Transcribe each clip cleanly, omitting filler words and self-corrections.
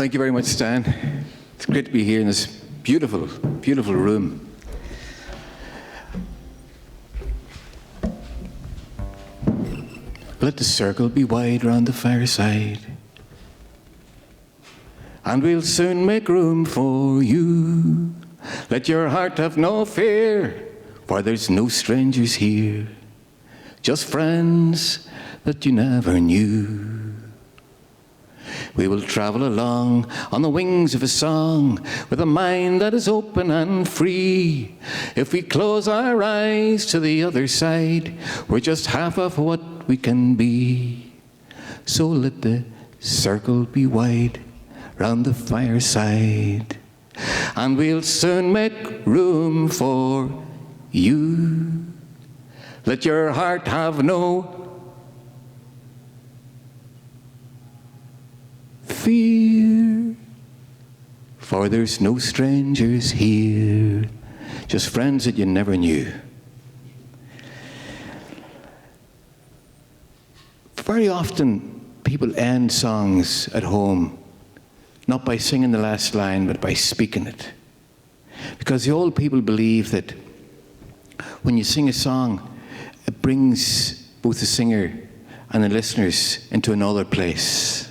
Thank you very much, Stan. It's great to be here in this beautiful, beautiful room. Let the circle be wide round the fireside, and we'll soon make room for you. Let your heart have no fear, for there's no strangers here, just friends that you never knew. We will travel along on the wings of a song with a mind that is open and free. If we close our eyes to the other side, we're just half of what we can be. So let the circle be wide round the fireside, and we'll soon make room for you. Let your heart have no fear, for there's no strangers here, just friends that you never knew. Very often people end songs at home not by singing the last line, but by speaking it. Because the old people believe that when you sing a song, it brings both the singer and the listeners into another place.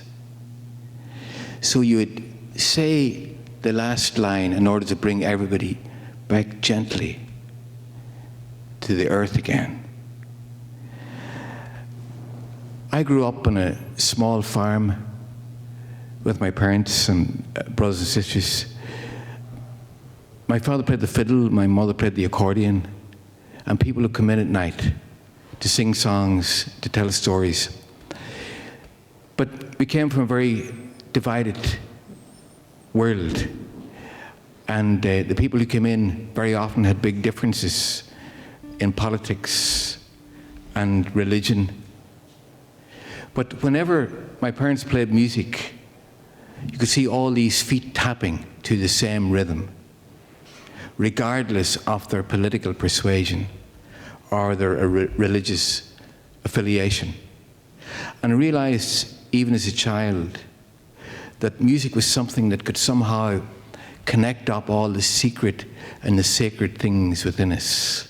So you would say the last line in order to bring everybody back gently to the earth again. I grew up on a small farm with my parents and brothers and sisters. My father played the fiddle, my mother played the accordion, and people would come in at night to sing songs, to tell stories. But we came from a very divided world, and the people who came in very often had big differences in politics and religion. But whenever my parents played music, you could see all these feet tapping to the same rhythm, regardless of their political persuasion or their religious affiliation. And I realized, even as a child, that music was something that could somehow connect up all the secret and the sacred things within us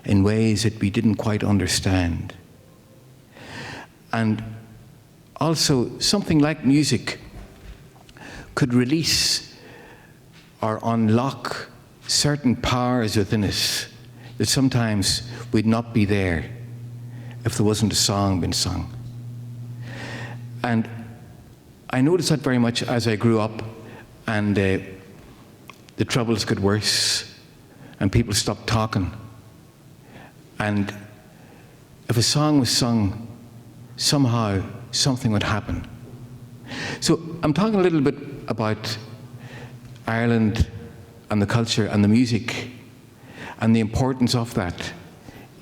in ways that we didn't quite understand. And also, something like music could release or unlock certain powers within us that sometimes would not be there if there wasn't a song being sung. And I noticed that very much as I grew up, and the troubles got worse and people stopped talking. And if a song was sung, somehow something would happen. So I'm talking a little bit about Ireland and the culture and the music and the importance of that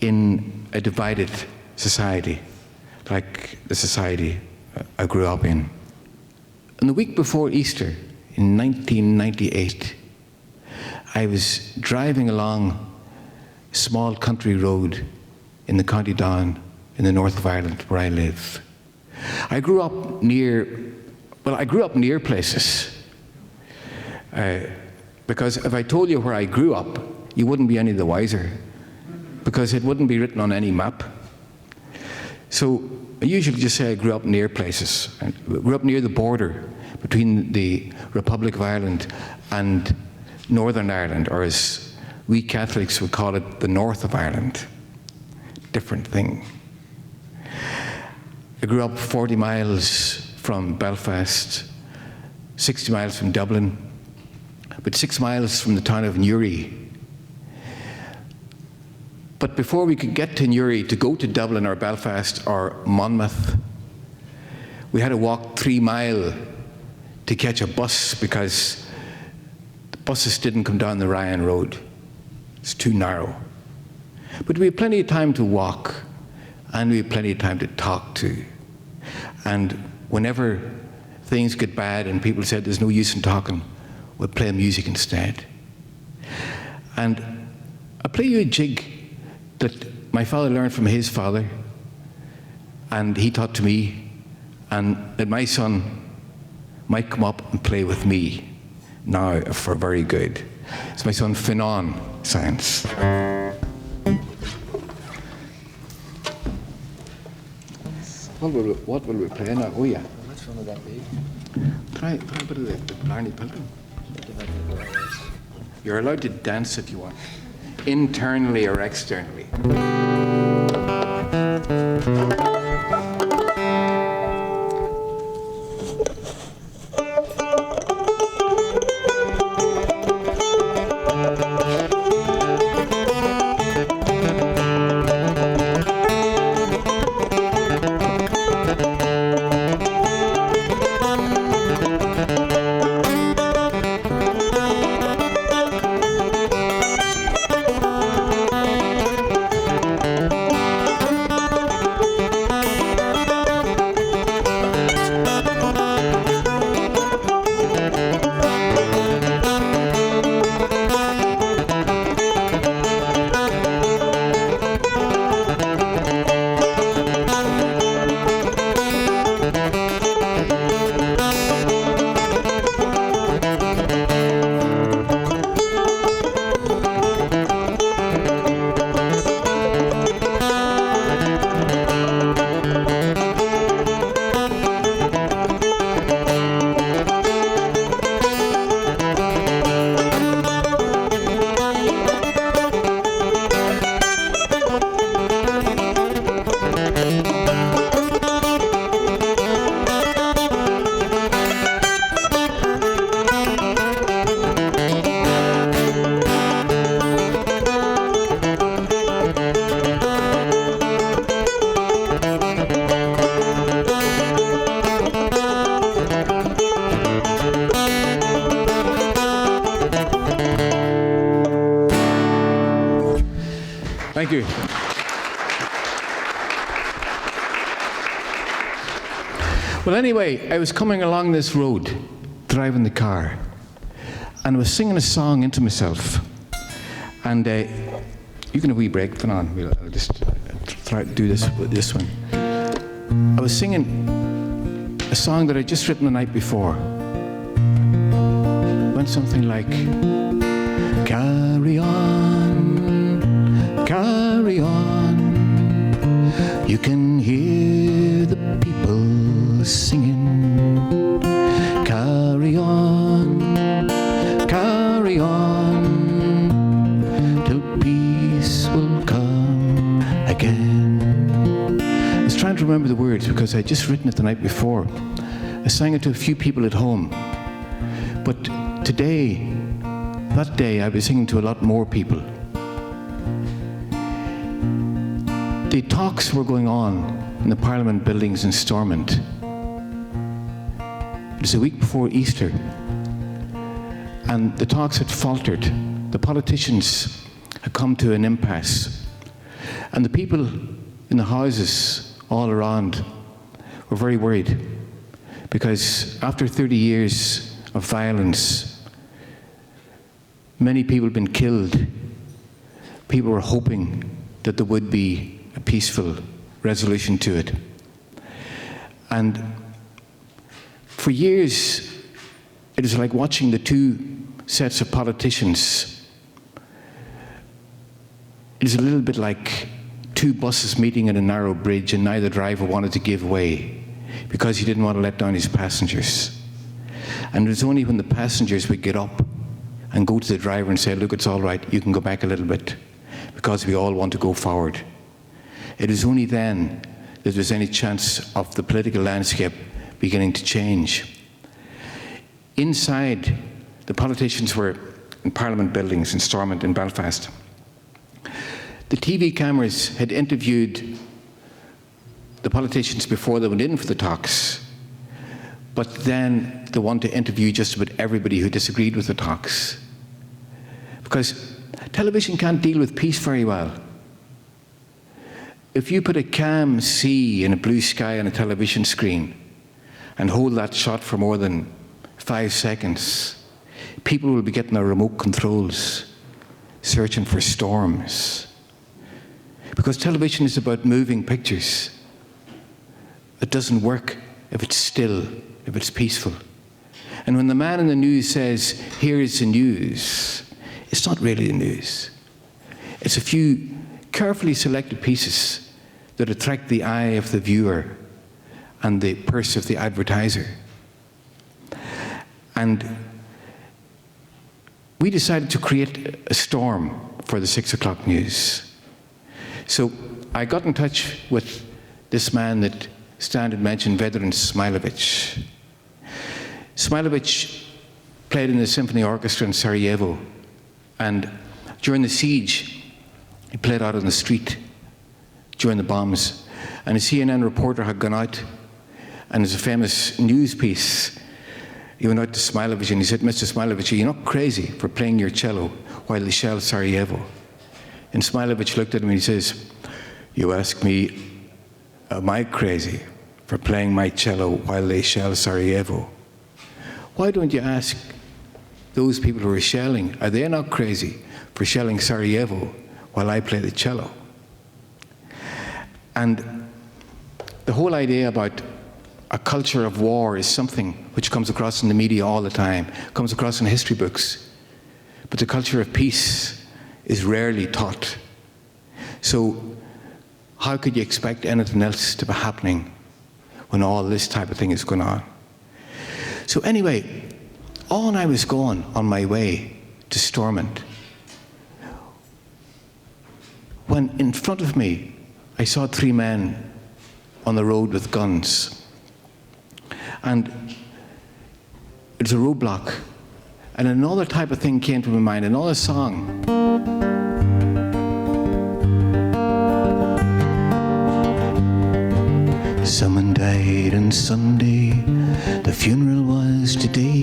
in a divided society, like the society I grew up in. And the week before Easter, in 1998, I was driving along a small country road in the County Down in the north of Ireland, where I live. I grew up near places. Because if I told you where I grew up, you wouldn't be any the wiser, because it wouldn't be written on any map. So I usually just say I grew up near places. I grew up near the border between the Republic of Ireland and Northern Ireland, or as we Catholics would call it, the north of Ireland. Different thing. I grew up 40 miles from Belfast, 60 miles from Dublin, but 6 miles from the town of Newry. But before we could get to Newry to go to Dublin or Belfast or Monmouth, we had to walk 3 miles to catch a bus, because the buses didn't come down the Ryan Road. It's too narrow. But we had plenty of time to walk, and we had plenty of time to talk to. And whenever things get bad and people said there's no use in talking, we'd play music instead. And I'll play you a jig that my father learned from his father, and he taught to me, and that my son might come up and play with me now for very good. It's my son Finan Science. What will we play now? Oh yeah. Which one would that be? Try a bit of the Blarney Pilgrim. You're allowed to dance if you want, internally or externally. Thank you. Well, anyway, I was coming along this road, driving the car, and I was singing a song into myself. And you can have a wee break, Finan. I'll just try to do this with this one. I was singing a song that I'd just written the night before. It went something like, carry on, carry on. You can hear the people singing. Carry on, till peace will come again. I was trying to remember the words because I'd just written it the night before. I sang it to a few people at home. But today, that day, I was singing to a lot more people. The talks were going on in the Parliament buildings in Stormont. It was a week before Easter, and the talks had faltered. The politicians had come to an impasse, and the people in the houses all around were very worried, because after 30 years of violence, many people had been killed. People were hoping that there would be a peaceful resolution to it. And for years, it was like watching the two sets of politicians. It was a little bit like two buses meeting at a narrow bridge, and neither driver wanted to give way because he didn't want to let down his passengers. And it was only when the passengers would get up and go to the driver and say, look, it's all right, you can go back a little bit, because we all want to go forward. It was only then that there was any chance of the political landscape beginning to change. Inside, the politicians were in Parliament buildings in Stormont in Belfast. The TV cameras had interviewed the politicians before they went in for the talks, but then they want to interview just about everybody who disagreed with the talks. Because television can't deal with peace very well. If you put a calm sea and a blue sky on a television screen and hold that shot for more than 5 seconds, people will be getting their remote controls, searching for storms. Because television is about moving pictures. It doesn't work if it's still, if it's peaceful. And when the man in the news says, "Here's the news," it's not really the news. It's a few carefully selected pieces that attract the eye of the viewer and the purse of the advertiser. And we decided to create a storm for the 6 o'clock news. So I got in touch with this man that Stan had mentioned, Vedran Smilovic. Smilovic played in the symphony orchestra in Sarajevo, and during the siege, he played out on the street during the bombs. And a CNN reporter had gone out, and there's a famous news piece. He went out to Smilovic and he said, "Mr. Smilovic, are you not crazy for playing your cello while they shell Sarajevo?" And Smilovic looked at him and he says, "You ask me, am I crazy for playing my cello while they shell Sarajevo? Why don't you ask those people who are shelling, are they not crazy for shelling Sarajevo while I play the cello?" And the whole idea about a culture of war is something which comes across in the media all the time, comes across in history books. But the culture of peace is rarely taught. So how could you expect anything else to be happening when all this type of thing is going on? So anyway, on I was going on my way to Stormont, when in front of me I saw 3 men on the road with guns. And it was a roadblock. And another type of thing came to my mind, another song. Someone died on Sunday, the funeral was today.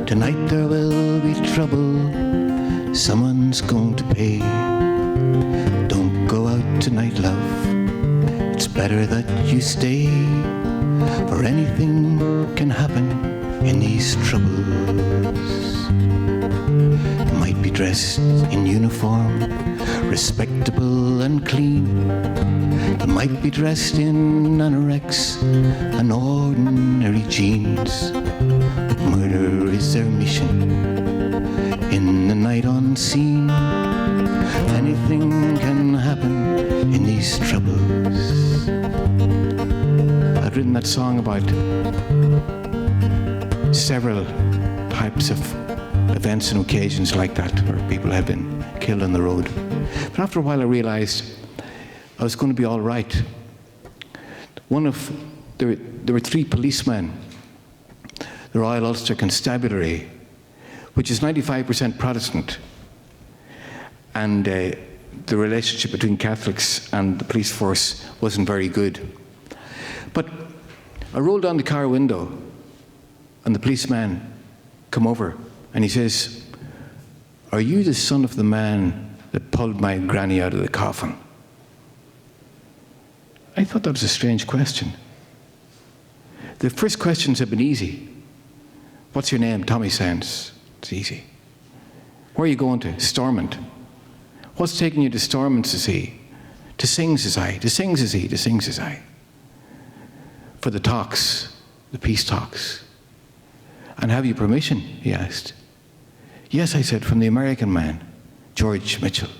Tonight there will be trouble, someone's going to pay. Don't go out tonight, love, it's better that you stay. For anything can happen in these troubles. You might be dressed in uniform, respectable and clean. You might be dressed in anorex and ordinary jeans. But murder is their mission in the night unseen. Anything can happen in these troubles. I've written that song about several types of events and occasions like that where people have been killed on the road. But after a while I realized I was going to be all right. There were 3 policemen, the Royal Ulster Constabulary, which is 95% Protestant, and the relationship between Catholics and the police force wasn't very good. But I rolled down the car window and the policeman come over and he says, "Are you the son of the man that pulled my granny out of the coffin?" I thought that was a strange question. The first questions have been easy. "What's your name?" "Tommy Sands." It's easy. "Where are you going to?" "Stormont." "What's taking you to Stormont?" says he. "To sing," says I. "To sing," says he. "To sing," says I. "For the talks, the peace talks." "And have you permission?" he asked. "Yes," I said, "from the American man, George Mitchell."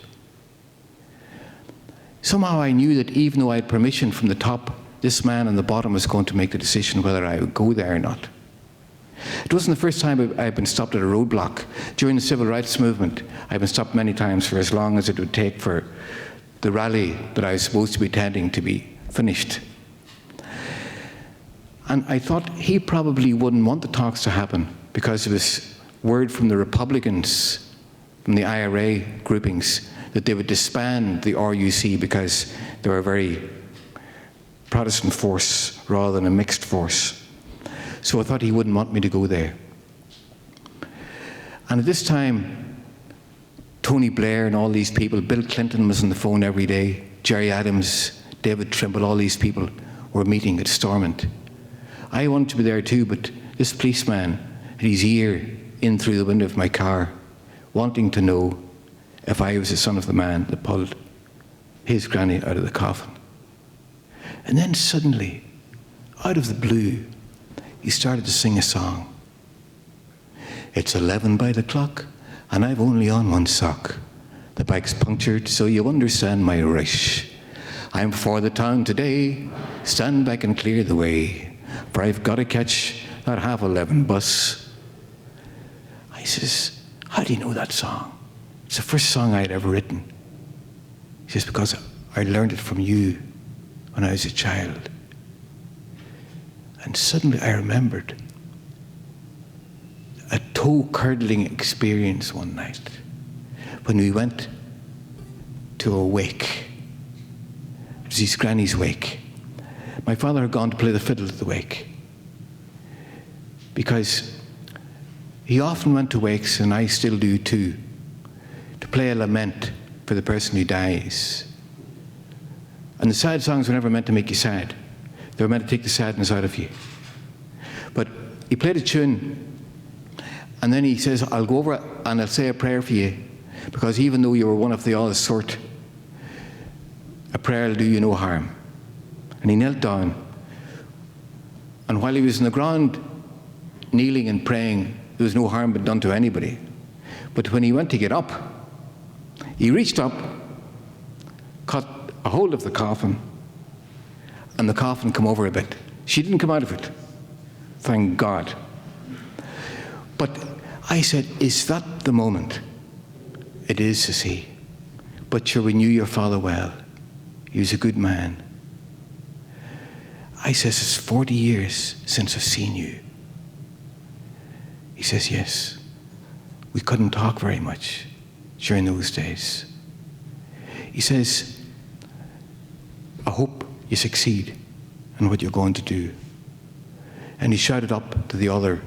Somehow I knew that even though I had permission from the top, this man on the bottom was going to make the decision whether I would go there or not. It wasn't the first time I had been stopped at a roadblock. During the civil rights movement, I had been stopped many times for as long as it would take for the rally that I was supposed to be attending to be finished. And I thought he probably wouldn't want the talks to happen because there was word from the Republicans, from the IRA groupings, that they would disband the RUC because they were a very Protestant force rather than a mixed force. So I thought he wouldn't want me to go there. And at this time, Tony Blair and all these people, Bill Clinton was on the phone every day, Jerry Adams, David Trimble, all these people were meeting at Stormont. I wanted to be there too, but this policeman had his ear in through the window of my car, wanting to know if I was the son of the man that pulled his granny out of the coffin. And then suddenly, out of the blue, he started to sing a song. It's 11 by the clock, and I've only on one sock. The bike's punctured, so you understand my rush. I'm for the town today, stand back and clear the way, for I've got to catch that 11:30 bus. I says, how do you know that song? It's the first song I'd ever written. He says, because I learned it from you when I was a child. And suddenly I remembered a toe-curdling experience one night when we went to a wake. It was his granny's wake. My father had gone to play the fiddle at the wake because he often went to wakes, and I still do too, to play a lament for the person who dies. And the sad songs were never meant to make you sad. They were meant to take the sadness out of you. But he played a tune, and then he says, I'll go over and I'll say a prayer for you, because even though you were one of the odd sort, a prayer will do you no harm. And he knelt down, and while he was on the ground, kneeling and praying, there was no harm been done to anybody. But when he went to get up, he reached up, caught a hold of the coffin, and the coffin came over a bit. She didn't come out of it, thank God. But I said, is that the moment? It is, says he. But sure, we knew your father well. He was a good man. I says, it's 40 years since I've seen you. He says, yes. We couldn't talk very much during those days. He says, I hope you succeed in what you're going to do. And he shouted up to the other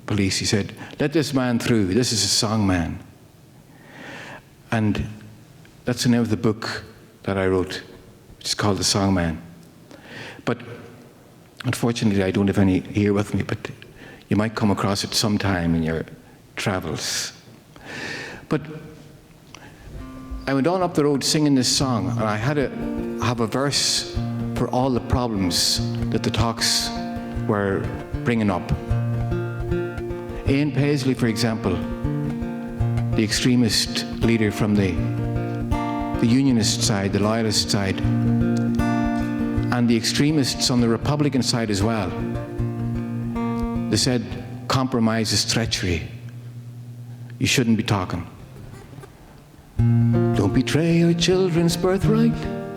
police. He said, let this man through. This is a song man. And that's the name of the book that I wrote, which is called The Song Man. But unfortunately, I don't have any here with me, but you might come across it sometime in your travels. But I went on up the road singing this song, and I had to have a verse for all the problems that the talks were bringing up. Ian Paisley, for example, the extremist leader from the unionist side, the loyalist side, and the extremists on the Republican side as well, they said, compromise is treachery. You shouldn't be talking. Don't betray your children's birthright.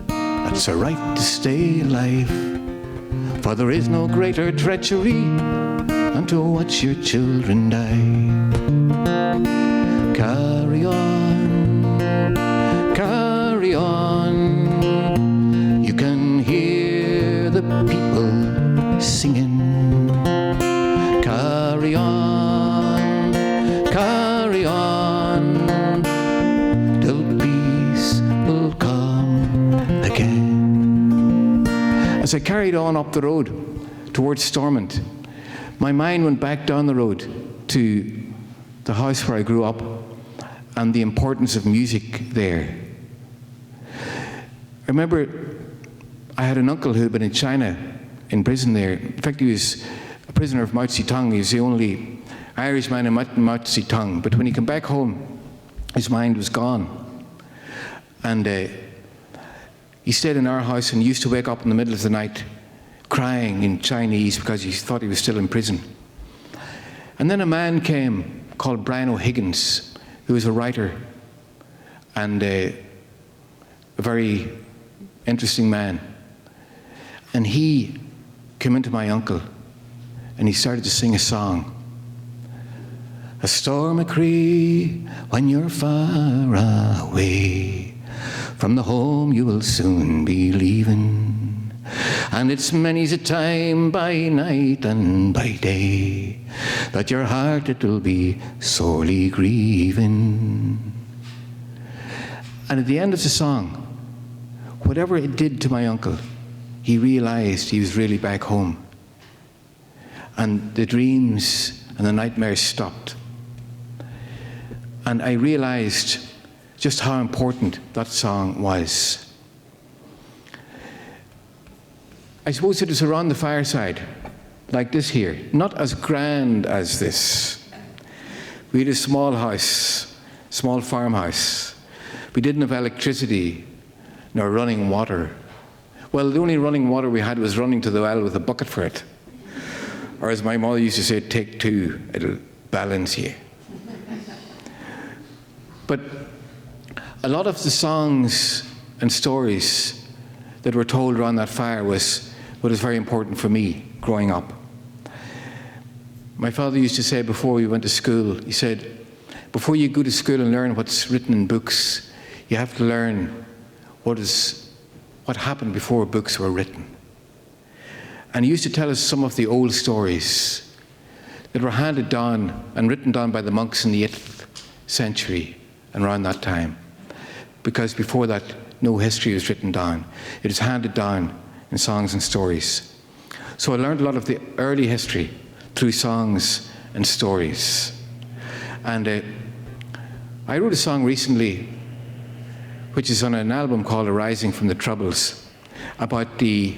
That's a right to stay alive. For there is no greater treachery than to watch your children die. Carry on, carry on. You can hear the people singing. Carry on, carry on, till peace will come again. As I carried on up the road towards Stormont, my mind went back down the road to the house where I grew up and the importance of music there. I remember I had an uncle who had been in China, in prison there. In fact, he was a prisoner of Mao Zedong. He was the only Irishman in Mao Zedong. But when he came back home, his mind was gone. And he stayed in our house and used to wake up in the middle of the night crying in Chinese because he thought he was still in prison. And then a man came called Brian O'Higgins, who was a writer and a very interesting man. And he came into my uncle and he started to sing a song. A storm a cree when you're far away from the home you will soon be leaving. And it's many's a time by night and by day that your heart it will be sorely grieving. And at the end of the song, whatever it did to my uncle, he realized he was really back home. And the dreams and the nightmares stopped. And I realized just how important that song was. I suppose it was around the fireside, like this here, not as grand as this, We had a small house, small farmhouse. We didn't have electricity nor running water. Well, the only running water we had was running to the well with a bucket for it. Or as my mother used to say, take two, it'll balance you. But a lot of the songs and stories that were told around that fire was what was very important for me growing up. My father used to say before we went to school, he said, before you go to school and learn what's written in books, you have to learn what happened before books were written. And he used to tell us some of the old stories that were handed down and written down by the monks in the 8th century and around that time. Because before that, no history was written down. It was handed down in songs and stories. So I learned a lot of the early history through songs and stories. And I wrote a song recently, which is on an album called Arising from the Troubles, about the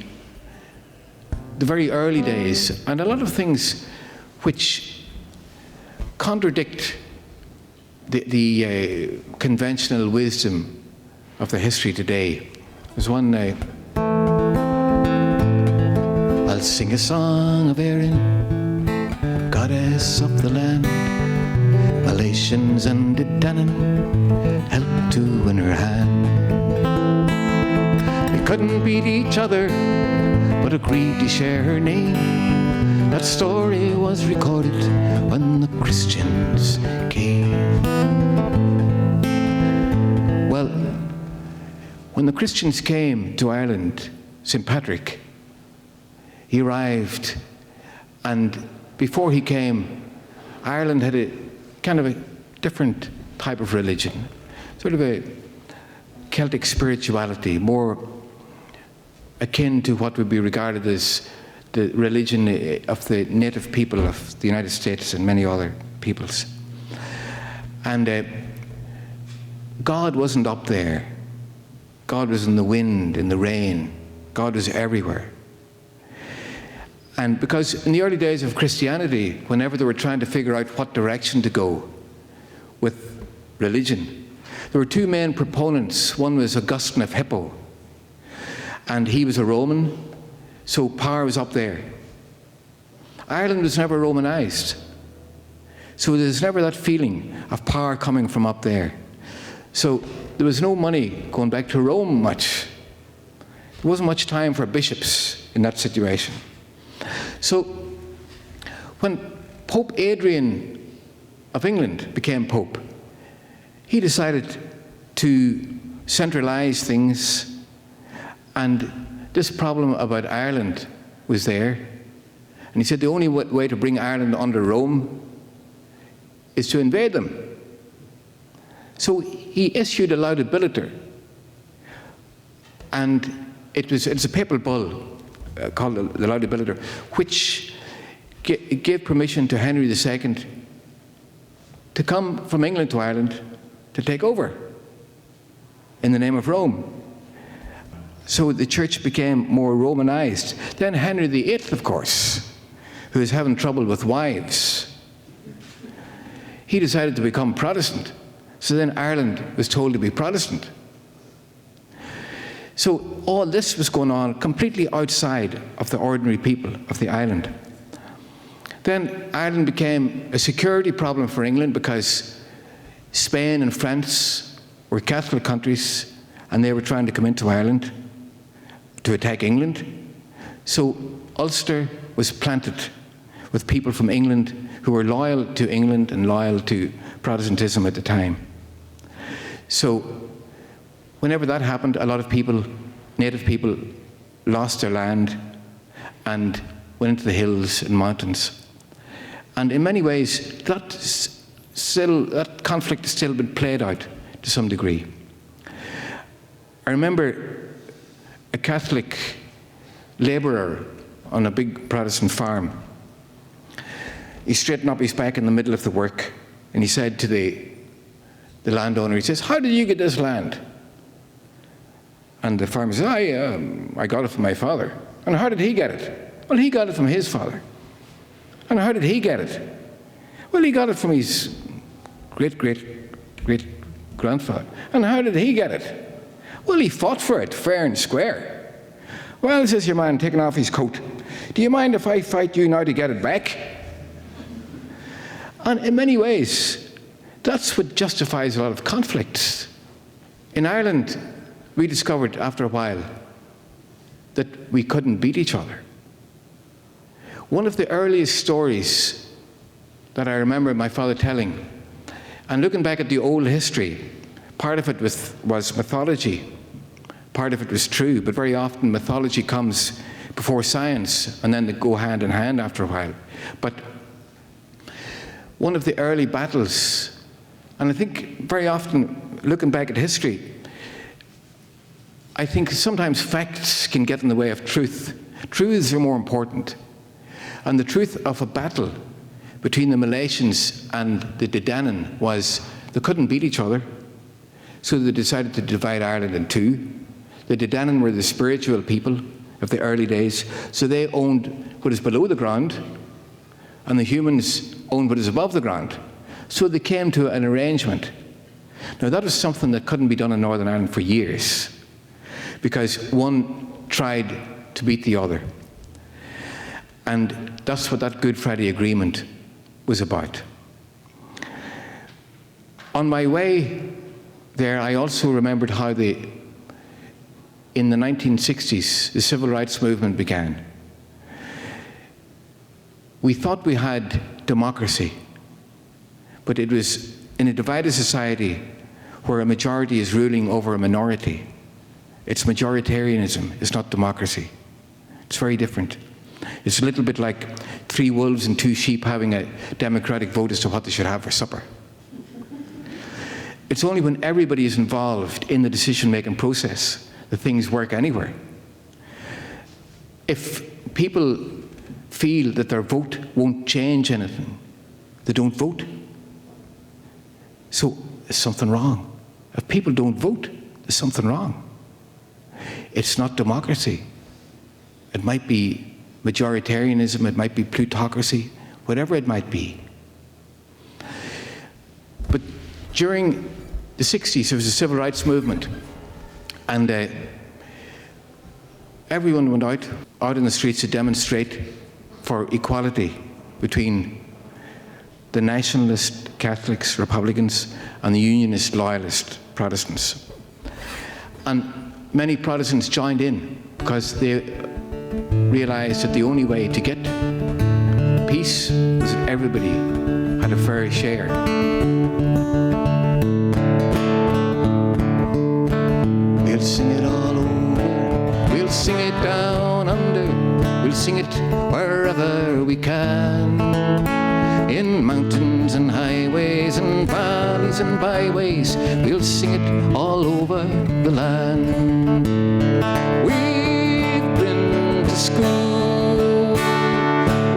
very early days, and a lot of things which contradict the conventional wisdom of the history today. There's one, I'll sing a song of Erin, goddess of the land. Malations and Danann helped to win her hand. They couldn't beat each other, but agreed to share her name. That story was recorded when the Christians came. Well, when the Christians came to Ireland, St. Patrick, he arrived, and before he came, Ireland had a kind of a different type of religion, sort of a Celtic spirituality, more akin to what would be regarded as the religion of the native people of the United States and many other peoples. And God wasn't up there. God was in the wind, in the rain. God was everywhere. And because in the early days of Christianity, whenever they were trying to figure out what direction to go with religion, there were two main proponents. One was Augustine of Hippo, and he was a Roman, so power was up there. Ireland was never Romanized, so there's never that feeling of power coming from up there. So there was no money going back to Rome much. There wasn't much time for bishops in that situation. So when Pope Adrian of England became Pope, he decided to centralize things, and this problem about Ireland was there. And he said the only way to bring Ireland under Rome is to invade them. So he issued a Laudabiliter, and it's a papal bull called the Laudabiliter, which gave permission to Henry II to come from England to Ireland to take over in the name of Rome. So the church became more Romanized. Then Henry VIII, of course, who was having trouble with wives, he decided to become Protestant. So then Ireland was told to be Protestant. So all this was going on completely outside of the ordinary people of the island. Then Ireland became a security problem for England because Spain and France were Catholic countries, and they were trying to come into Ireland to attack England. So Ulster was planted with people from England who were loyal to England and loyal to Protestantism at the time. So whenever that happened, a lot of people, native people, lost their land and went into the hills and mountains. And in many ways, that conflict has still been played out to some degree. I remember a Catholic labourer on a big Protestant farm. He straightened up his back in the middle of the work, and he said to the landowner, he says, "How did you get this land?" And the farmer says, I got it from my father. And how did he get it? Well, he got it from his father. And how did he get it? Well, he got it from his great-great-great-grandfather. And how did he get it? Well, he fought for it, fair and square. Well, says your man, taking off his coat, do you mind if I fight you now to get it back? And in many ways, that's what justifies a lot of conflicts. In Ireland, we discovered after a while that we couldn't beat each other. One of the earliest stories that I remember my father telling, and looking back at the old history, part of it was mythology, part of it was true, but very often mythology comes before science, and then they go hand in hand after a while. But one of the early battles, and I think very often, looking back at history, I think sometimes facts can get in the way of truth. Truths are more important. And the truth of a battle between the Milesians and the Dedanen was they couldn't beat each other, so they decided to divide Ireland in two. The Dedanen were the spiritual people of the early days, so they owned what is below the ground, and the humans owned what is above the ground. So they came to an arrangement. Now that was something that couldn't be done in Northern Ireland for years, because one tried to beat the other. And that's what that Good Friday Agreement was about. On my way there, I also remembered how in the 1960s, the civil rights movement began. We thought we had democracy, but it was in a divided society where a majority is ruling over a minority. It's majoritarianism, it's not democracy. It's very different. It's a little bit like 3 wolves and 2 sheep having a democratic vote as to what they should have for supper. It's only when everybody is involved in the decision-making process that things work anywhere. If people feel that their vote won't change anything, they don't vote. So there's something wrong. If people don't vote, there's something wrong. It's not democracy. It might be majoritarianism, it might be plutocracy, whatever it might be. But during the 60s, there was a civil rights movement, and everyone went out in the streets to demonstrate for equality between the nationalist Catholics, Republicans, and the unionist loyalist Protestants. And many Protestants joined in because they realized that the only way to get peace was that everybody had a fair share. We'll sing it all over, we'll sing it down under, we'll sing it wherever we can. In mountains and highways and valleys and byways, we'll sing it all over the land. We've been to school,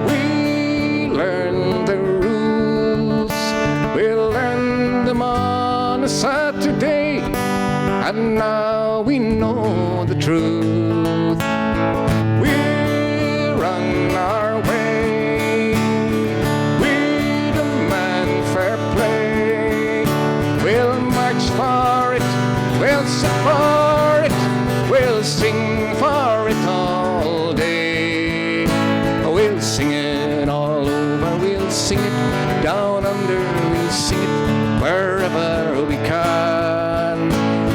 we learned the rules, we'll learn them on a Saturday, and now we know the truth. We're on our way, we demand fair play, we'll march for it, we'll sit for it, we'll sing for it all day. We'll sing it all over, we'll sing it down under, we'll sing it wherever we can.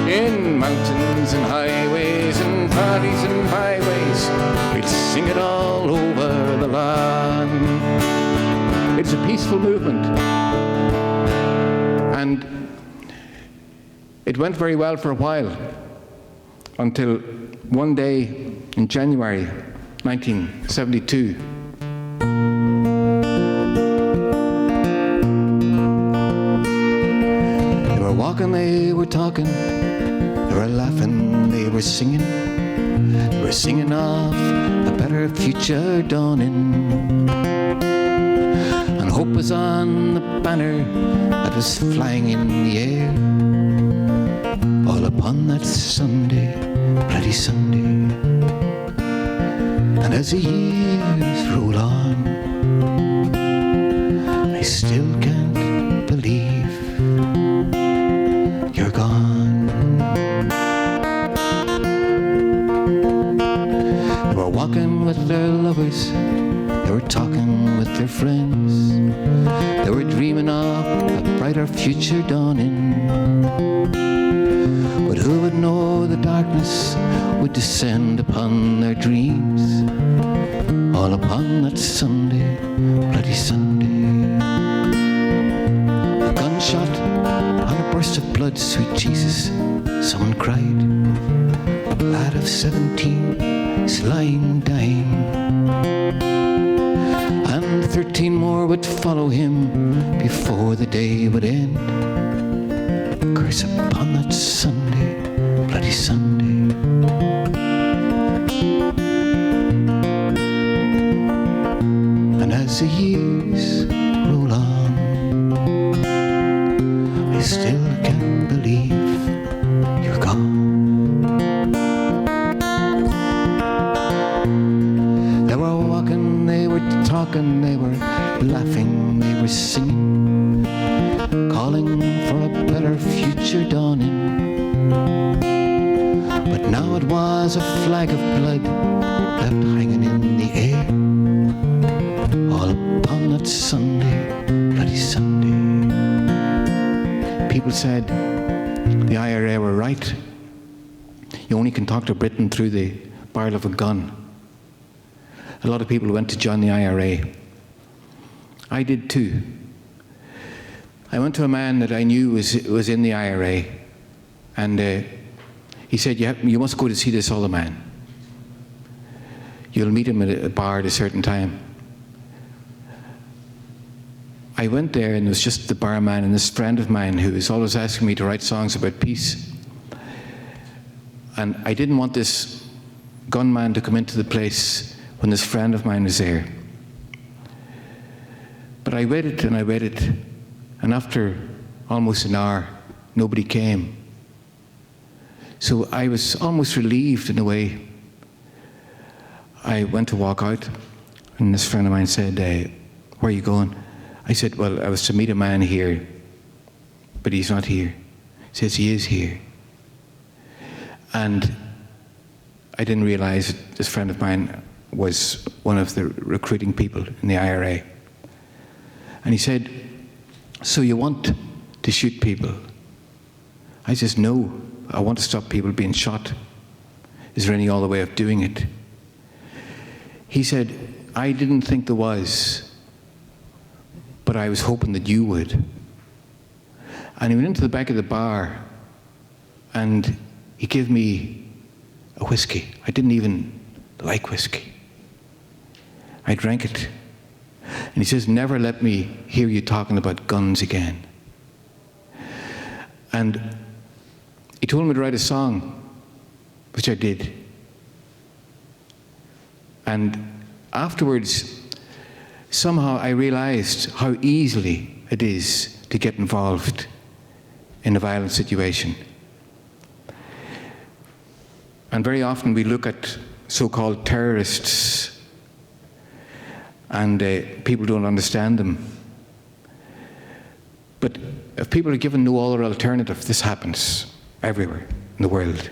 In mountains and highways and valleys and byways, we'll sing it all over the land. It's a peaceful movement. And it went very well for a while, until one day in January 1972, they were walking, they were talking, they were laughing, they were singing of a better future dawning. And hope was on the banner that was flying in the air, all upon that Sunday, bloody Sunday. And as the years roll on, I still can't believe darkness, they were talking with their friends. They were dreaming of a brighter future dawning. But who would know the darkness would descend upon their dreams, all upon that Sunday, bloody Sunday. A gunshot and a burst of blood, sweet Jesus, someone cried. A lad of 17 is lying dying, and 13 more would follow him before the day would end. Curse upon that Sunday, bloody Sunday. And as the years roll on, I still can't believe you're gone. They were walking, they were talking, they were laughing, they were singing, calling for a better future dawning. But now it was a flag of blood left hanging in the air, all upon that Sunday, bloody Sunday. People said the IRA were right. You only can talk to Britain through the barrel of a gun. A lot of people went to join the IRA. I did too. I went to a man that I knew was in the IRA, and he said, you must go to see this other man. You'll meet him at a bar at a certain time. I went there, and it was just the barman and this friend of mine who was always asking me to write songs about peace. And I didn't want this gunman to come into the place when this friend of mine was there. But I waited and I waited, and after almost an hour, nobody came. So I was almost relieved in a way. I went to walk out, and this friend of mine said, where are you going? I said, well, I was to meet a man here, but he's not here. He says he is here. And I didn't realize that this friend of mine was one of the recruiting people in the IRA. And he said, so you want to shoot people? I says, no, I want to stop people being shot. Is there any other way of doing it? He said, I didn't think there was, but I was hoping that you would. And he went into the back of the bar, and he gave me a whiskey. I didn't even like whiskey. I drank it. And he says, never let me hear you talking about guns again. And he told me to write a song, which I did. And afterwards, somehow I realized how easily it is to get involved in a violent situation. And very often we look at so-called terrorists, and people don't understand them. But if people are given no other alternative, this happens everywhere in the world.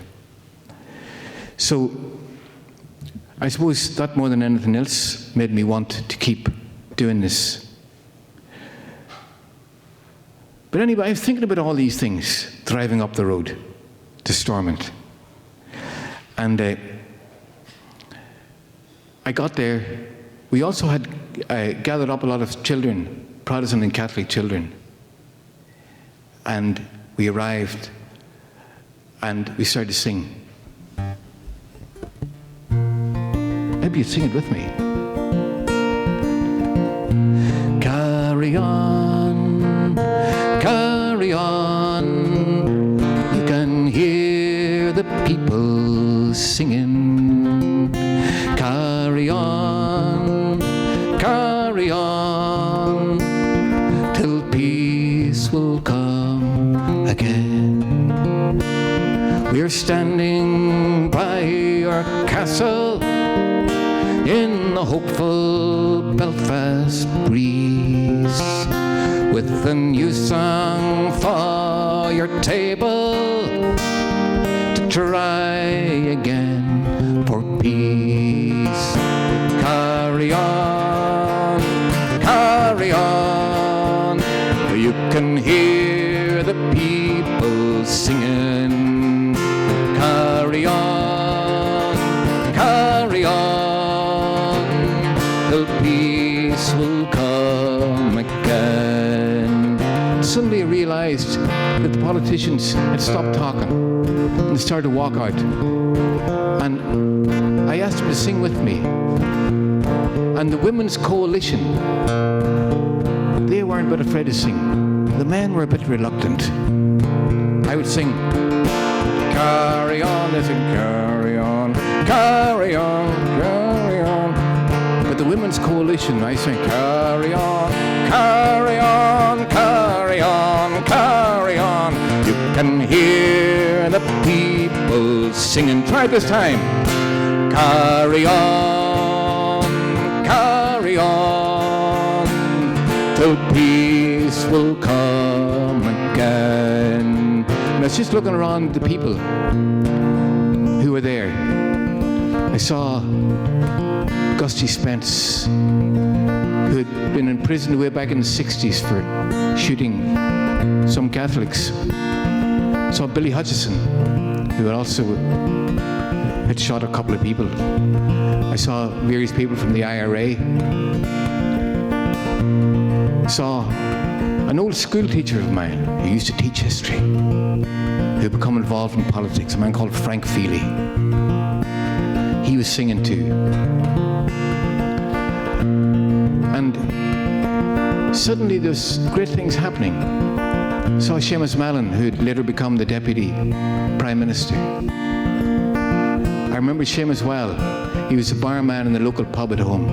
So I suppose that more than anything else made me want to keep doing this. But anyway, I was thinking about all these things driving up the road to Stormont. And I got there. We also had gathered up a lot of children, Protestant and Catholic children. And we arrived, and we started to sing. Maybe you'd sing it with me. Carry on, carry on. You can hear the people singing. Carry on, carry on, till peace will come again. We're standing by our castle in the hopeful Belfast breeze, with a new song for your table, to try again for peace. Carry till peace will come again. Suddenly I realized that the politicians had stopped talking and started to walk out. And I asked them to sing with me. And the Women's Coalition, they weren't but afraid to sing. The men were a bit reluctant. I would sing, carry on, they sing, carry on, carry on, carry on. But the Women's Coalition, I sang, carry on, carry on, carry on, carry on. You can hear the people singing. Try it this time. Carry on, carry on, till peace will come again. And I was just looking around the people who were there. I saw Gusty Spence, who had been in prison way back in the 60s for shooting some Catholics. I saw Billy Hutchison, who had also had shot a couple of people. I saw various people from the IRA. I saw an old school teacher of mine who used to teach history, who had become involved in politics, a man called Frank Feely. He was singing too. And suddenly there's great things happening. I saw Seamus Mallon, who had later become the Deputy Prime Minister. I remember Seamus well. He was a barman in the local pub at home.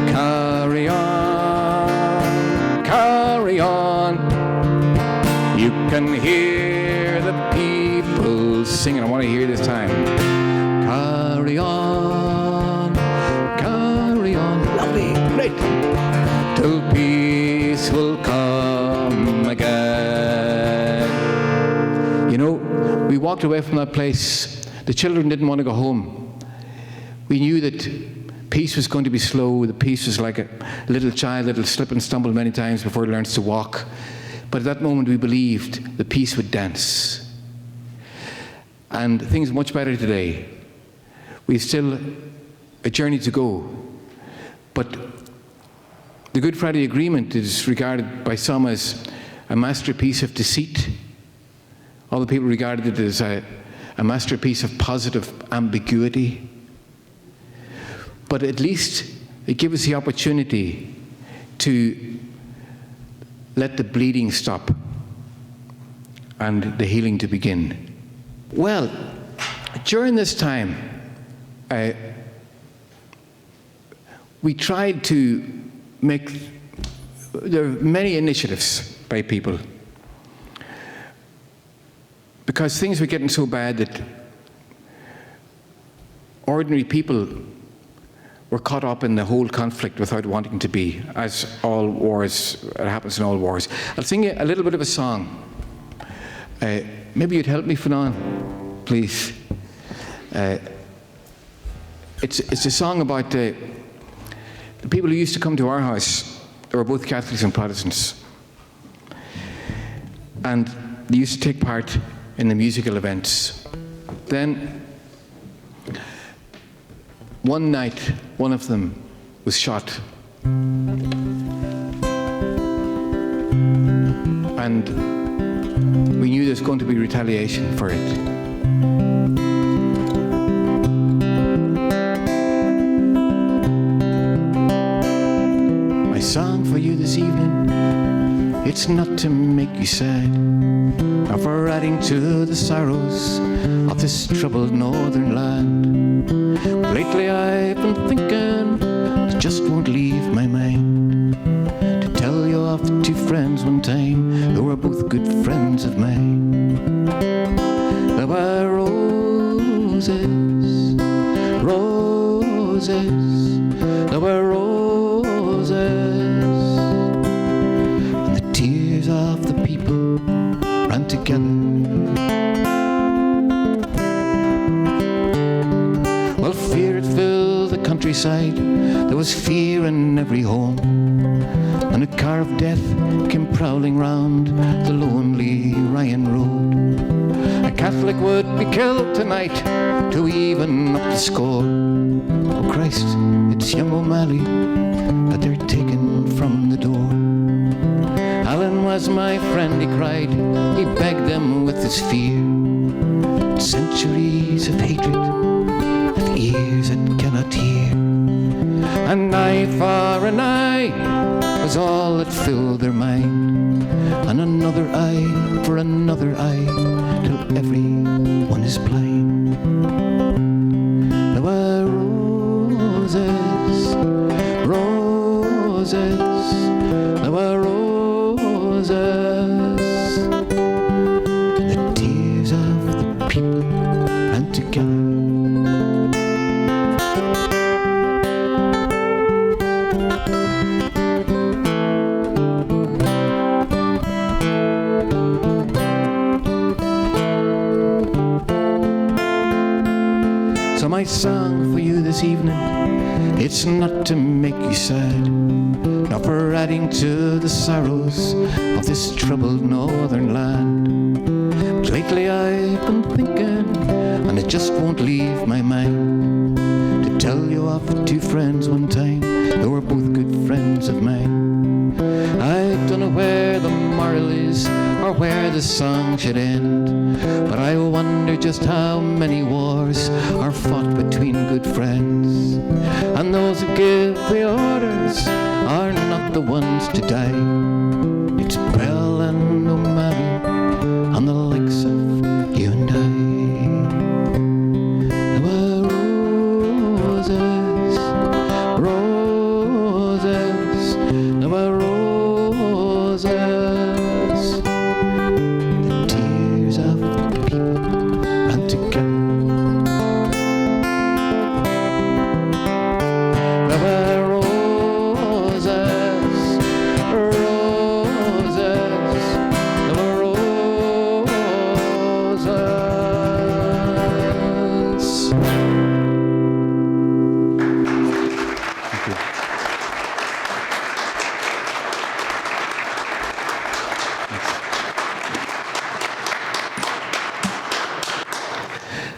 Carry on, carry on. You can hear the people singing. I want to hear this time. Carry on, carry on. Lovely, great. Till peace will come again. You know, we walked away from that place. The children didn't want to go home. We knew that peace was going to be slow. The peace was like a little child that'll slip and stumble many times before it learns to walk. But at that moment we believed the peace would dance. And things are much better today. We've still a journey to go. But the Good Friday Agreement is regarded by some as a masterpiece of deceit. Other people regarded it as a masterpiece of positive ambiguity. But at least it gives us the opportunity to let the bleeding stop and the healing to begin. Well, during this time, we tried to there are many initiatives by people, because things were getting so bad that ordinary people were caught up in the whole conflict without wanting to be, as all wars, it happens in all wars. I'll sing you a little bit of a song. Maybe you'd help me, Fanon, please. It's a song about the people who used to come to our house. They were both Catholics and Protestants. And they used to take part in the musical events. Then, one night, one of them was shot. And we knew there was going to be retaliation for it. My song for you this evening, it's not to make you sad, or for adding to the sorrows of this troubled northern land. Lately I've been thinking, it just won't leave my mind, to tell you of the two friends one time who were both good friends of mine. There were roses, roses, there were roses, and the tears of the people ran together. Well, fear had filled the countryside, there was fear in every home, and a car of death came prowling round the lonely Ryan Road. A Catholic would be killed tonight, to even up the score. Oh Christ, it's young O'Malley that they're taking from the door. Alan was my friend, he cried, he begged them with his fear. Centuries of hatred, of ears that cannot hear. An eye for an eye was all that filled their mind, and another eye for another eye, till everyone is blind. There were roses, roses, there were roses. The tears of the people ran together. So my song for you this evening, it's not to make you sad, not for adding to the sorrows of this troubled northern land. But lately I've been thinking, and it just won't leave my mind, to tell you of two friends one time who were both good friends of mine. I don't know where the moral is, or where the song should end, but I wonder just how many wars are fought between good friends, and those who give the orders are not the ones to die. It's Bell and O'Malley and the likes of you and I. There were roses, roses, there were roses. The tears of the people ran together. There were roses, roses, there were roses. Thank you.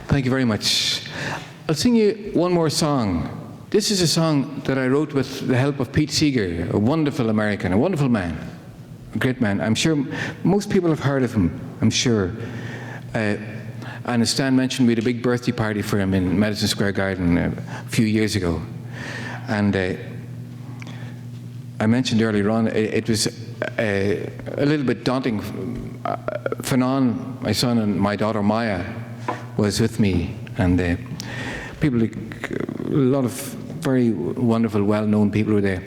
Thank you very much. I'll sing you one more song. This is a song that I wrote with the help of Pete Seeger, a wonderful American, a wonderful man, a great man. I'm sure most people have heard of him, I'm sure. And as Stan mentioned, we had a big birthday party for him in Madison Square Garden a few years ago. And I mentioned earlier on, it was a little bit daunting. Fanon, my son, and my daughter Maya was with me, and people, a lot of very wonderful, well-known people were there.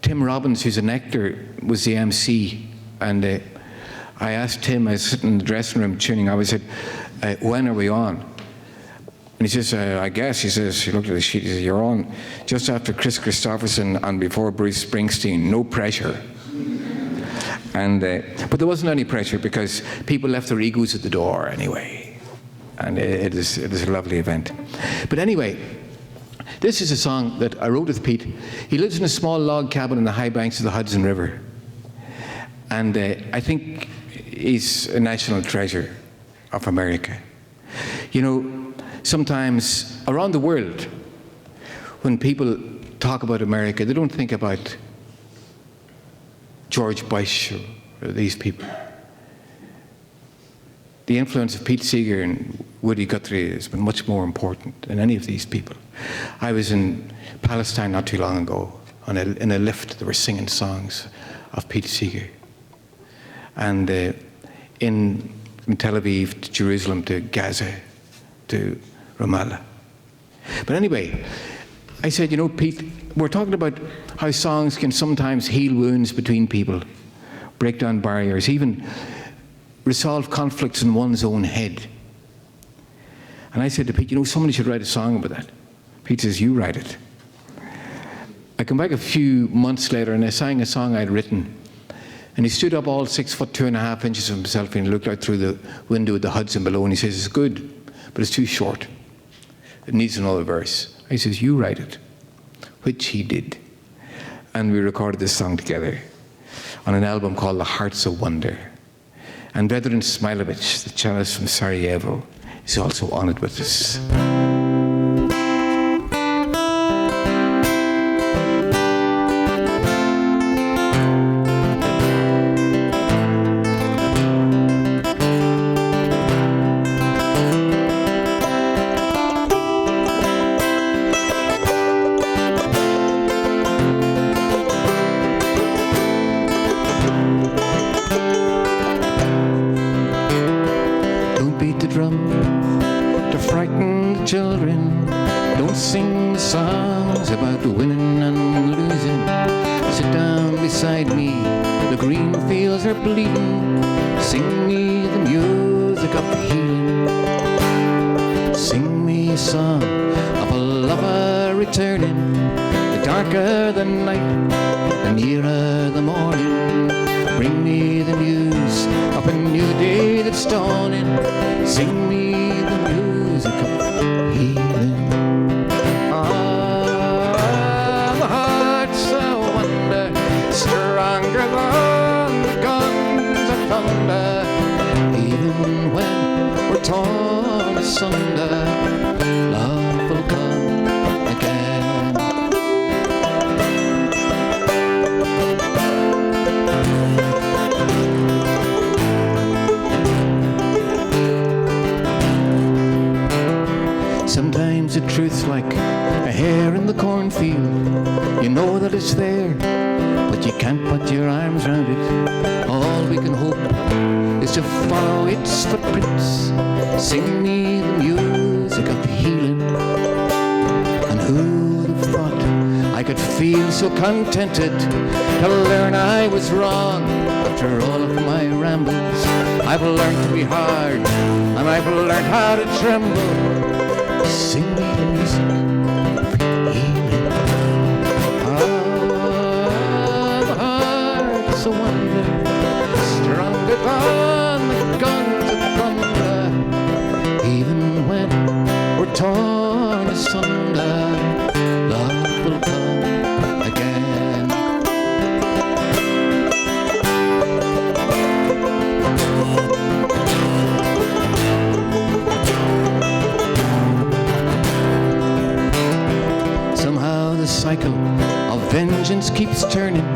Tim Robbins, who's an actor, was the MC, and I asked Tim, I was sitting in the dressing room tuning up, I said, when are we on? And he says, I guess, he says, he looked at the sheet, he says, you're on just after Chris Christopherson and before Bruce Springsteen, no pressure. And but there wasn't any pressure because people left their egos at the door anyway. And it is a lovely event. But anyway, this is a song that I wrote with Pete. He lives in a small log cabin in the high banks of the Hudson River. And I think he's a national treasure of America. You know, sometimes around the world, when people talk about America, they don't think about George Bush or these people. The influence of Pete Seeger and Woody Guthrie has been much more important than any of these people. I was in Palestine not too long ago. In a lift, they were singing songs of Pete Seeger. And from Tel Aviv to Jerusalem to Gaza to Ramallah. But anyway, I said, you know, Pete, we're talking about how songs can sometimes heal wounds between people, break down barriers, even resolve conflicts in one's own head. And I said to Pete, you know, somebody should write a song about that. Pete says, you write it. I come back a few months later and I sang a song I'd written. And he stood up all 6 foot 2.5 inches of himself and he looked out through the window at the Hudson below and he says, it's good, but it's too short. It needs another verse. I says, you write it, which he did. And we recorded this song together on an album called The Hearts of Wonder. And Vedran Smilovic, the cellist from Sarajevo, is also on it with us. Children, don't sing the songs about winning and losing. Sit down beside me, the green fields are bleeding. Sing me the music of the healing. Sing me a song of a lover returning. The darker the night, the nearer the morning. Bring me the news of a new day that's dawning. Sing me the music of healing. Ah, the heart's a wonder, stronger than the guns of thunder. Even when we're torn asunder, love will come again. Sometimes the truth's like a hair in the cornfield. You know that it's there, but you can't put your arms around it. All we can hope is to follow its footprints. Sing me the music of healing. And who'd have thought I could feel so contented to learn I was wrong after all of my rambles. I've learned to be hard, and I've learned how to tremble. Sing me the music of healing. Ah, the heart's a wonder, stronger than the guns of thunder. Even when we're torn asunder, love will come again. The cycle of vengeance keeps turning,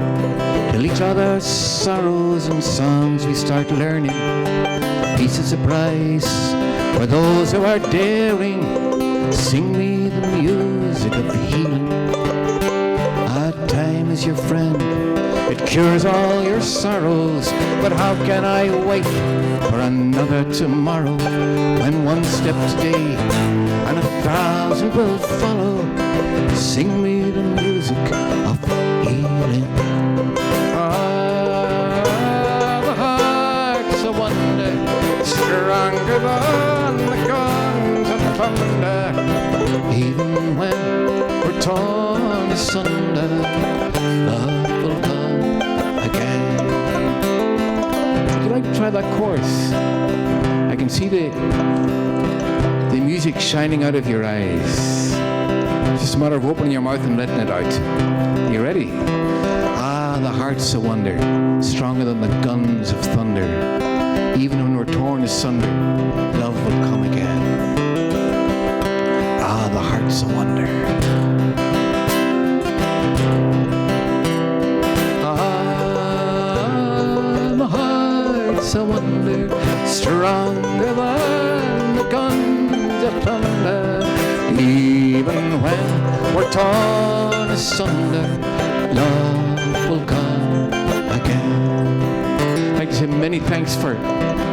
till each other's sorrows and songs we start learning. Peace is a price for those who are daring. Sing me the music of healing. Ah, time is your friend, it cures all your sorrows. But how can I wait for another tomorrow, when one step today and 1,000 will follow? Sing me the music of healing. Ah, the heart's a wonder, stronger than the guns of thunder. Even when we're torn asunder, love will come again. Would you like to try that chorus? I can see the music shining out of your eyes. It's just a matter of opening your mouth and letting it out. You ready? Ah, the heart's a wonder, stronger than the guns of thunder. Even when we're torn asunder, love will come again. Ah, the heart's a wonder. Ah, the heart's a wonder, stronger than the guns of thunder. Even when we're torn asunder, love will come again. I'd like to say many thanks for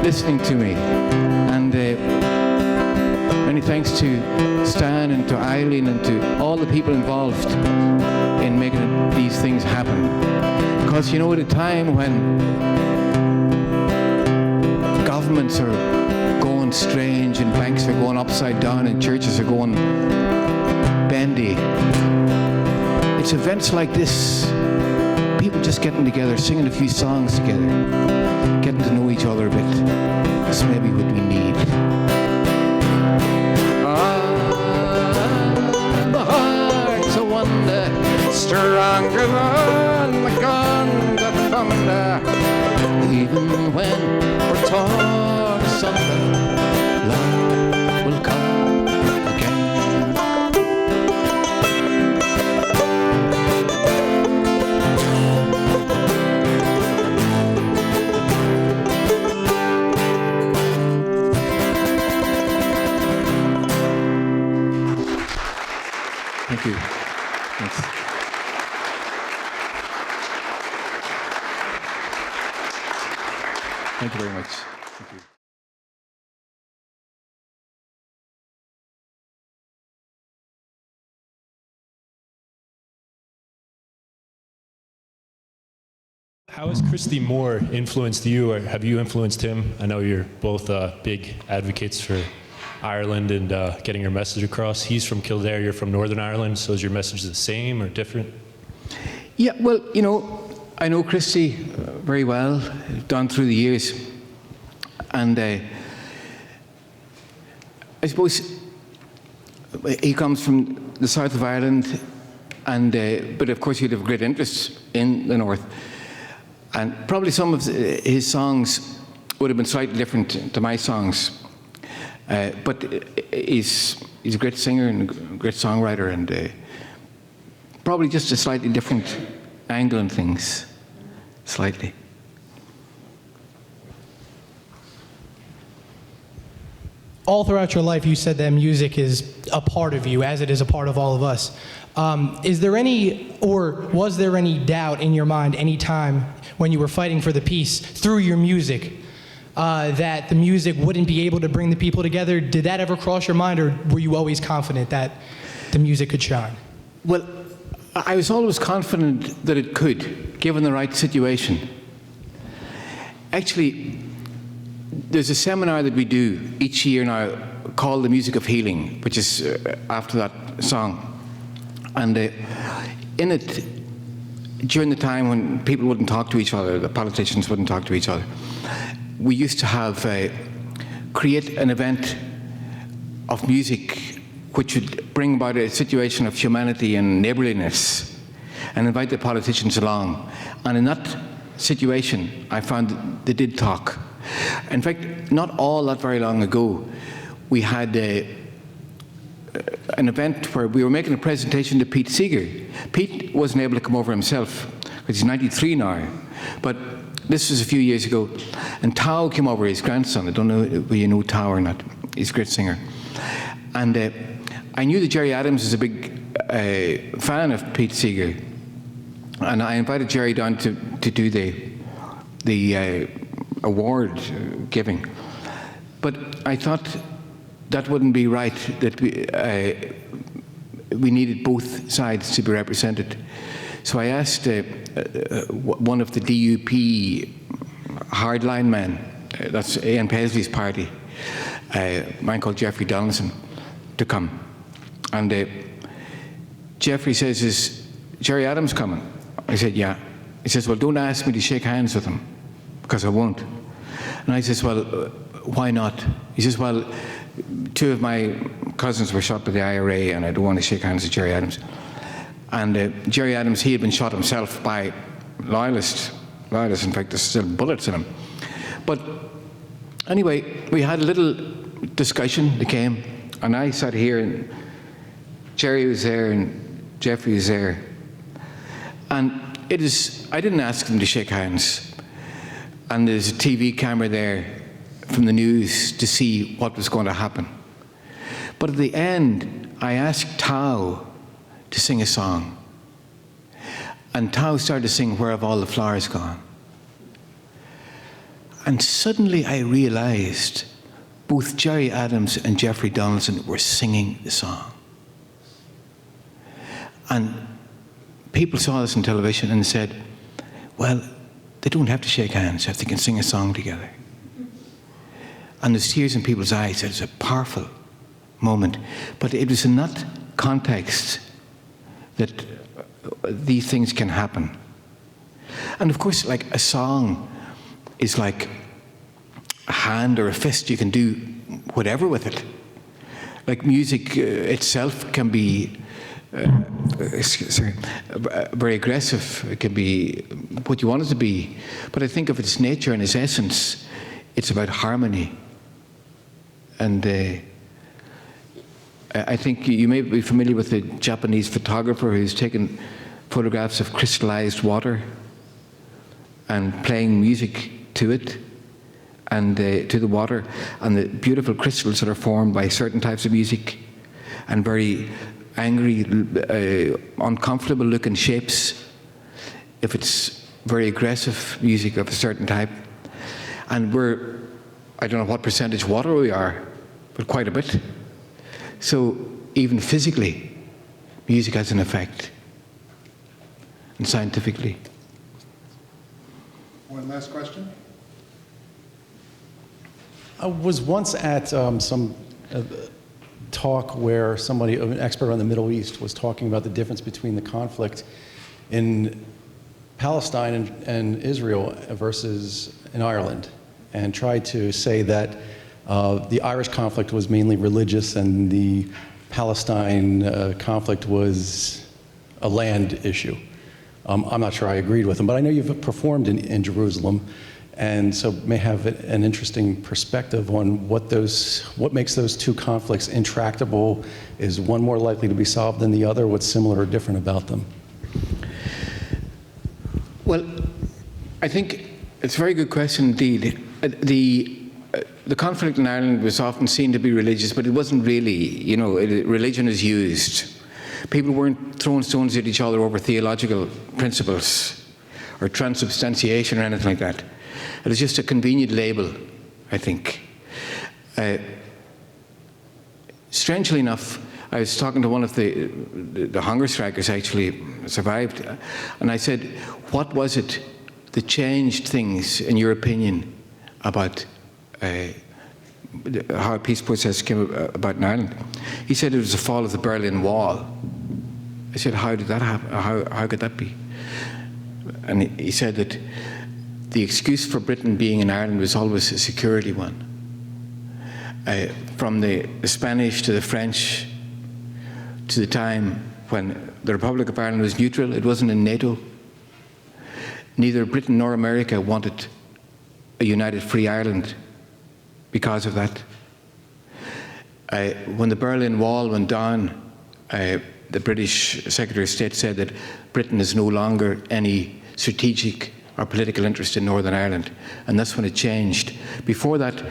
listening to me, and many thanks to Stan and to Eileen and to all the people involved in making these things happen. Because you know, at a time when governments are going strange and banks are going upside down and churches are going bendy, it's events like this, people just getting together, singing a few songs together, getting to know each other a bit. That's maybe what we need. The heart's a wonder, stronger than the guns of thunder. Even when we're torn asunder, love you. Thanks. Thank you very much. Thank you. How has Christy Moore influenced you, or have you influenced him? I know you're both big advocates for Ireland and getting your message across. He's from Kildare, you're from Northern Ireland, so is your message the same or different? Yeah, well, you know, I know Christy very well, gone through the years, and I suppose he comes from the south of Ireland, and but of course he'd have great interest in the north. And probably some of his songs would have been slightly different to my songs. But he's a great singer and a great songwriter, and probably just a slightly different angle on things, slightly. All throughout your life, you said that music is a part of you, as it is a part of all of us. Is there any, or was there any doubt in your mind any time when you were fighting for the peace through your music that the music wouldn't be able to bring the people together? Did that ever cross your mind, or were you always confident that the music could shine? Well, I was always confident that it could, given the right situation. Actually, there's a seminar that we do each year now called The Music of Healing, which is after that song. And in it, during the time when people wouldn't talk to each other, the politicians wouldn't talk to each other, we used to have create an event of music which would bring about a situation of humanity and neighbourliness and invite the politicians along. And in that situation, I found that they did talk. In fact, not all that very long ago, we had an event where we were making a presentation to Pete Seeger. Pete wasn't able to come over himself, because he's 93 now, but this was a few years ago, and Tao came over, his grandson. I don't know whether you know Tao or not. He's a great singer. And I knew that Jerry Adams is a big fan of Pete Seeger, and I invited Jerry down to do the award giving. But I thought that wouldn't be right, that we needed both sides to be represented. So I asked one of the DUP hardline men, that's Ian Paisley's party, a man called Jeffrey Donaldson, to come. And Jeffrey says, "Is Jerry Adams coming?" I said, "Yeah." He says, "Well, don't ask me to shake hands with him, because I won't." And I says, "Well, why not?" He says, "Well, two of my cousins were shot by the IRA, and I don't want to shake hands with Jerry Adams." And Jerry Adams, he had been shot himself by loyalists. In fact, there's still bullets in him. But anyway, we had a little discussion that came, and I sat here, and Jerry was there, and Jeffrey was there. And I didn't ask them to shake hands. And there's a TV camera there from the news to see what was going to happen. But at the end, I asked Tao to sing a song. And Tao started to sing "Where Have All the Flowers Gone?" And suddenly I realized both Jerry Adams and Jeffrey Donaldson were singing the song. And people saw this on television and said, well, they don't have to shake hands if they can sing a song together. And there's tears in people's eyes. It's a powerful moment. But it was in that context that these things can happen. And of course, like a song is like a hand or a fist. You can do whatever with it. Like music itself can be very aggressive. It can be what you want it to be. But I think of its nature and its essence, it's about harmony. And I think you may be familiar with the Japanese photographer who's taken photographs of crystallized water and playing music to it and to the water, and the beautiful crystals that are formed by certain types of music and very angry, uncomfortable looking shapes, if it's very aggressive music of a certain type. And we're, I don't know what percentage water we are, but quite a bit. So even physically, music has an effect, and scientifically. One last question. I was once at some talk where somebody, an expert on the Middle East, was talking about the difference between the conflict in Palestine and Israel versus in Ireland, and tried to say that the Irish conflict was mainly religious and the Palestine conflict was a land issue. I'm not sure I agreed with him, but I know you've performed in Jerusalem, and so may have an interesting perspective on what makes those two conflicts intractable. Is one more likely to be solved than the other? What's similar or different about them? Well, I think it's a very good question indeed. The conflict in Ireland was often seen to be religious, but it wasn't really. Religion is used. People weren't throwing stones at each other over theological principles or transubstantiation or anything like that. It was just a convenient label, I think. Strangely enough, I was talking to one of the hunger strikers, actually survived, and I said, what was it that changed things, in your opinion, about how a peace process came about in Ireland? He said it was the fall of the Berlin Wall. I said, how did that happen? How could that be? And he said that the excuse for Britain being in Ireland was always a security one. From the Spanish to the French to the time when the Republic of Ireland was neutral, it wasn't in NATO. Neither Britain nor America wanted a united free Ireland because of that. When the Berlin Wall went down, the British Secretary of State said that Britain is no longer any strategic or political interest in Northern Ireland, and that's when it changed. Before that,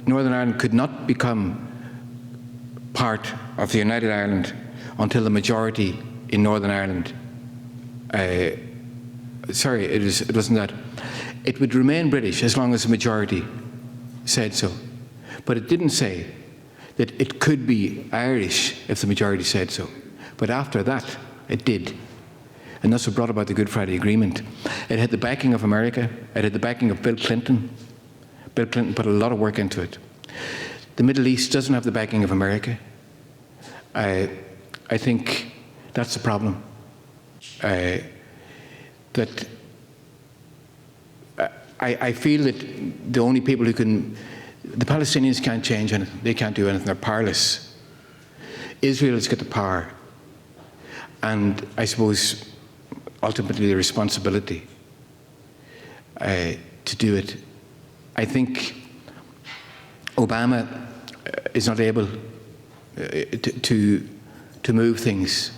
Northern Ireland could not become part of the United Ireland until the majority in Northern Ireland, it wasn't that. It would remain British as long as the majority said so. But it didn't say that it could be Irish if the majority said so. But after that, it did. And that's what brought about the Good Friday Agreement. It had the backing of America. It had the backing of Bill Clinton. Bill Clinton put a lot of work into it. The Middle East doesn't have the backing of America. I think that's the problem. I feel that the only people who can, the Palestinians can't change anything. They can't do anything. They're powerless. Israel has got the power. And I suppose ultimately the responsibility to do it. I think Obama is not able to move things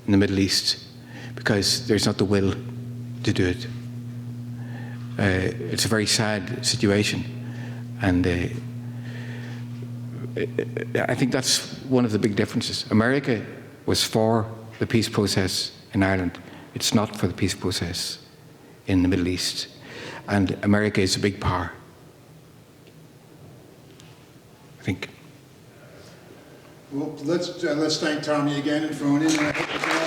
in the Middle East because there's not the will to do it. It's a very sad situation, and I think that's one of the big differences. America was for the peace process in Ireland. It's not for the peace process in the Middle East. And America is a big power, I think. Well, let's thank Tommy again and phone in.